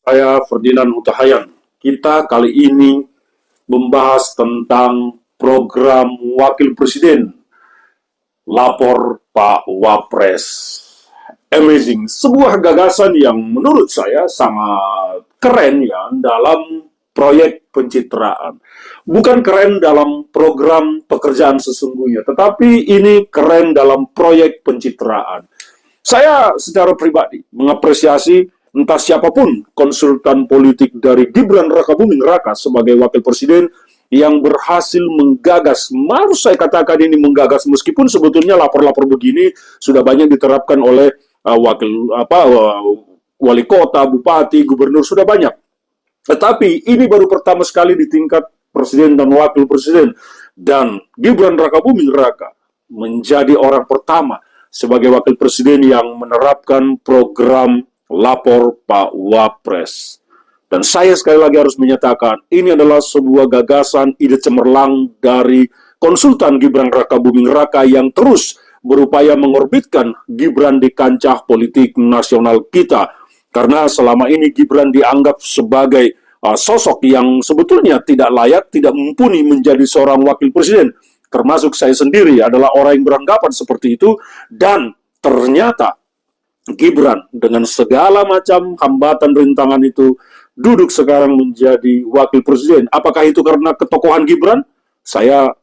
Saya Ferdinand Hutahayan. Kita kali ini membahas tentang program Wakil Presiden, lapor Pak Wapres. Amazing, sebuah gagasan yang menurut saya sangat keren ya dalam proyek pencitraan. Bukan keren dalam program pekerjaan sesungguhnya, tetapi ini keren dalam proyek pencitraan. Saya secara pribadi mengapresiasi entah siapapun konsultan politik dari Gibran Rakabuming Raka sebagai wakil presiden yang berhasil menggagas, harus saya katakan ini menggagas, meskipun sebetulnya lapor-lapor begini sudah banyak diterapkan oleh wali kota, bupati, gubernur, sudah banyak. Tetapi ini baru pertama sekali di tingkat presiden dan wakil presiden, dan Gibran Rakabuming Raka menjadi orang pertama sebagai wakil presiden yang menerapkan program lapor Pak Wapres. Dan saya sekali lagi harus menyatakan, ini adalah sebuah gagasan ide cemerlang dari konsultan Gibran Rakabuming Raka yang terus berupaya mengorbitkan Gibran di kancah politik nasional kita. Karena selama ini Gibran dianggap sebagai sosok yang sebetulnya tidak layak, tidak mumpuni menjadi seorang wakil presiden. Termasuk saya sendiri adalah orang yang beranggapan seperti itu, dan ternyata Gibran dengan segala macam hambatan rintangan itu duduk sekarang menjadi wakil presiden. Apakah itu karena ketokohan Gibran? Saya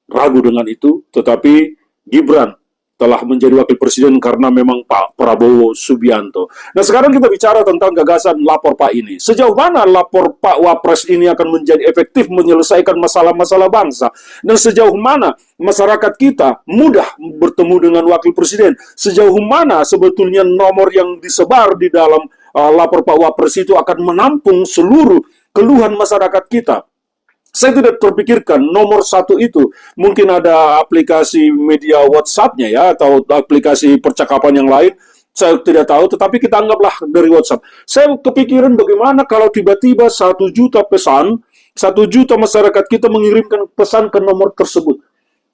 ragu dengan itu, tetapi Gibran telah menjadi wakil presiden karena memang Pak Prabowo Subianto. Nah, sekarang kita bicara tentang gagasan lapor Pak ini. Sejauh mana lapor Pak Wapres ini akan menjadi efektif menyelesaikan masalah-masalah bangsa? Dan sejauh mana masyarakat kita mudah bertemu dengan wakil presiden? Sejauh mana sebetulnya nomor yang disebar di dalam lapor Pak Wapres itu akan menampung seluruh keluhan masyarakat kita? Saya tidak terpikirkan nomor satu itu. Mungkin ada aplikasi media WhatsApp-nya ya, atau aplikasi percakapan yang lain. Saya tidak tahu, tetapi kita anggaplah dari WhatsApp. Saya kepikiran bagaimana kalau tiba-tiba 1 juta pesan, 1 juta masyarakat kita mengirimkan pesan ke nomor tersebut.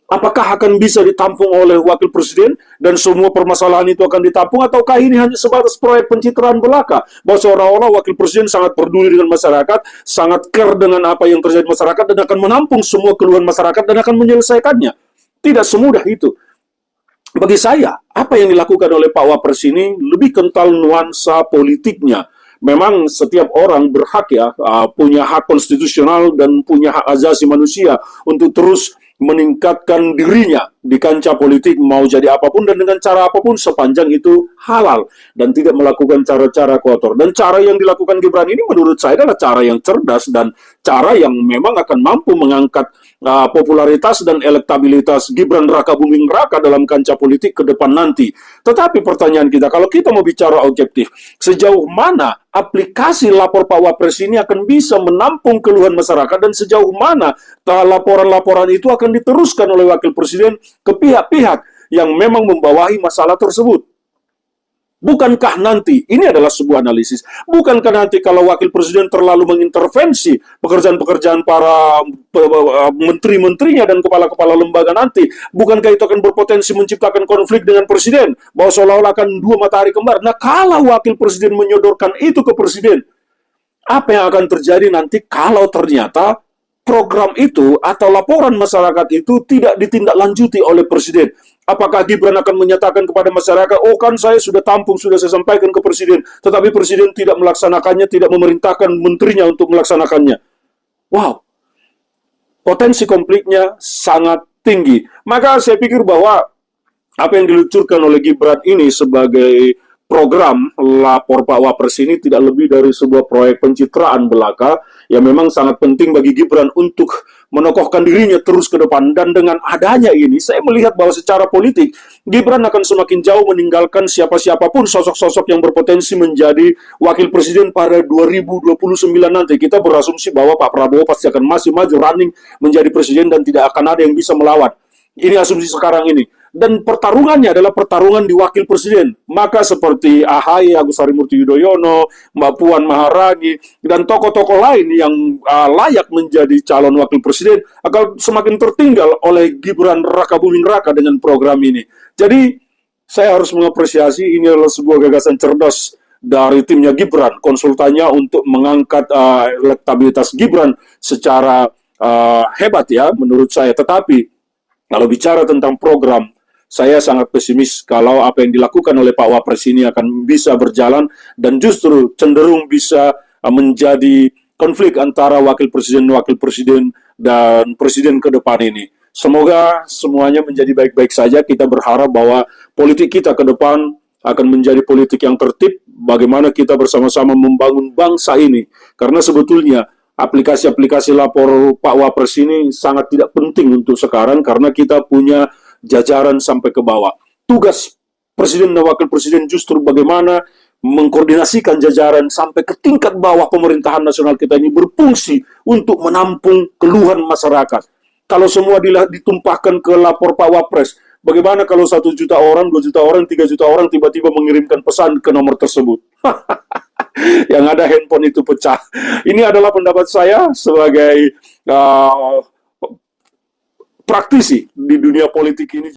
Apakah akan bisa ditampung oleh wakil presiden dan semua permasalahan itu akan ditampung, ataukah ini hanya sebatas proyek pencitraan belaka bahwa seolah-olah wakil presiden sangat peduli dengan masyarakat, sangat care dengan apa yang terjadi masyarakat, dan akan menampung semua keluhan masyarakat dan akan menyelesaikannya? Tidak semudah itu. Bagi saya, apa yang dilakukan oleh Pak Wapres ini lebih kental nuansa politiknya. Memang setiap orang berhak ya, punya hak konstitusional dan punya hak asasi manusia untuk terus meningkatkan dirinya di kancah politik, mau jadi apapun dan dengan cara apapun sepanjang itu halal dan tidak melakukan cara-cara kotor. Dan cara yang dilakukan Gibran ini menurut saya adalah cara yang cerdas dan cara yang memang akan mampu mengangkat popularitas dan elektabilitas Gibran Rakabuming Raka dalam kancah politik ke depan nanti. Tetapi pertanyaan kita, kalau kita mau bicara objektif, sejauh mana aplikasi lapor Pak Wapres ini akan bisa menampung keluhan masyarakat, dan sejauh mana laporan-laporan itu akan diteruskan oleh wakil presiden ke pihak-pihak yang memang membawahi masalah tersebut? Bukankah nanti, ini adalah sebuah analisis, bukankah nanti kalau wakil presiden terlalu mengintervensi pekerjaan-pekerjaan para menteri-menterinya dan kepala-kepala lembaga nanti, bukankah itu akan berpotensi menciptakan konflik dengan presiden, bahwa seolah-olah akan dua matahari kembar? Nah, kalau wakil presiden menyodorkan itu ke presiden, apa yang akan terjadi nanti kalau ternyata program itu atau laporan masyarakat itu tidak ditindaklanjuti oleh presiden? Apakah Gibran akan menyatakan kepada masyarakat, oh kan saya sudah tampung, sudah saya sampaikan ke presiden, tetapi presiden tidak melaksanakannya, tidak memerintahkan menterinya untuk melaksanakannya? Wow, potensi konfliknya sangat tinggi. Maka saya pikir bahwa apa yang diluncurkan oleh Gibran ini sebagai program lapor Pak Wapres ini tidak lebih dari sebuah proyek pencitraan belaka yang memang sangat penting bagi Gibran untuk menokohkan dirinya terus ke depan. Dan dengan adanya ini, saya melihat bahwa secara politik Gibran akan semakin jauh meninggalkan siapa-siapapun sosok-sosok yang berpotensi menjadi wakil presiden pada 2029 nanti. Kita berasumsi bahwa Pak Prabowo pasti akan masih maju running menjadi presiden dan tidak akan ada yang bisa melawan. Ini asumsi sekarang ini. Dan pertarungannya adalah pertarungan di wakil presiden. Maka seperti AHY, Agus Harimurti Yudhoyono, Mbak Puan Maharani, dan tokoh-tokoh lain yang layak menjadi calon wakil presiden akan semakin tertinggal oleh Gibran Rakabuming Raka dengan program ini. Jadi, saya harus mengapresiasi ini adalah sebuah gagasan cerdas dari timnya Gibran, konsultannya untuk mengangkat elektabilitas Gibran secara hebat ya menurut saya. Tetapi kalau bicara tentang program, saya sangat pesimis kalau apa yang dilakukan oleh Pak Wapres ini akan bisa berjalan dan justru cenderung bisa menjadi konflik antara wakil presiden dan presiden ke depan ini. Semoga semuanya menjadi baik-baik saja. Kita berharap bahwa politik kita ke depan akan menjadi politik yang tertib, bagaimana kita bersama-sama membangun bangsa ini. Karena sebetulnya aplikasi-aplikasi lapor Pak Wapres ini sangat tidak penting untuk sekarang karena kita punya jajaran sampai ke bawah. Tugas Presiden dan Wakil Presiden justru bagaimana mengkoordinasikan jajaran sampai ke tingkat bawah pemerintahan nasional kita ini berfungsi untuk menampung keluhan masyarakat. Kalau semua ditumpahkan ke lapor Pak Wapres, bagaimana kalau 1 juta orang, 2 juta orang, 3 juta orang tiba-tiba mengirimkan pesan ke nomor tersebut? Yang ada handphone itu pecah. Ini adalah pendapat saya sebagai praktisi di dunia politik ini.